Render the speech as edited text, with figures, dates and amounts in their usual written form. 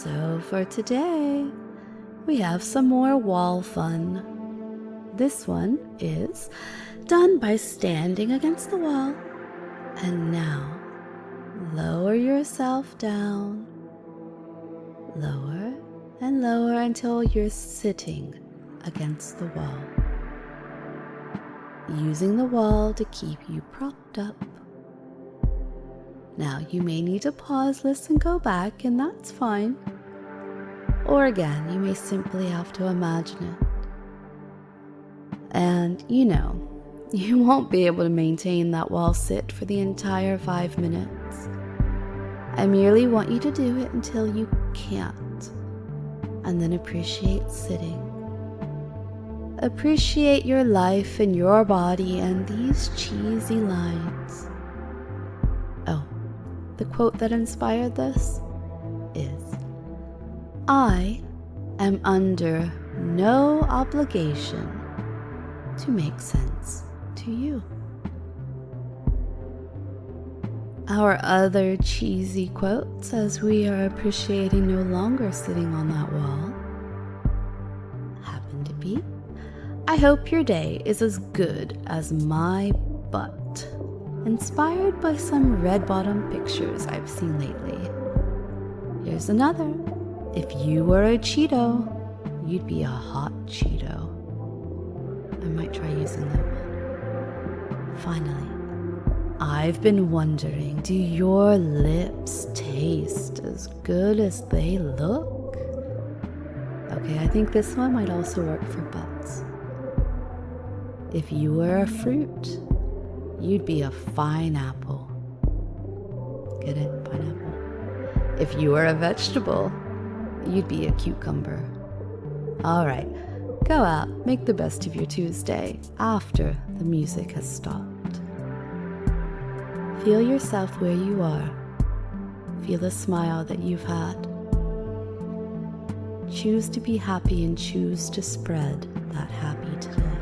So for today, we have some more wall fun. This one is done by standing against the wall. And now, lower yourself down. Lower and lower until you're sitting against the wall. Using the wall to keep you propped up. Now you may need to pause, listen, go back, and that's fine. Or again, you may simply have to imagine it. And you won't be able to maintain that wall sit for the entire 5 minutes. I merely want you to do it until you can't, and then appreciate sitting. Appreciate your life and your body and these cheesy lines. Oh, the quote that inspired this is, "I am under no obligation to make sense to you." Our other cheesy quotes, as we are appreciating no longer sitting on that wall, happen to be, "I hope your day is as good as my butt," inspired by some red-bottom pictures I've seen lately. Here's another. "If you were a Cheeto, you'd be a hot Cheeto." I might try using that one. Finally, "I've been wondering, do your lips taste as good as they look?" Okay, I think this one might also work for butts. "If you were a fruit, you'd be a fine apple." Get it? Pineapple. "If you were a vegetable, you'd be a cucumber." All right, go out, make the best of your Tuesday after the music has stopped. Feel yourself where you are. Feel the smile that you've had. Choose to be happy and choose to spread that happy today.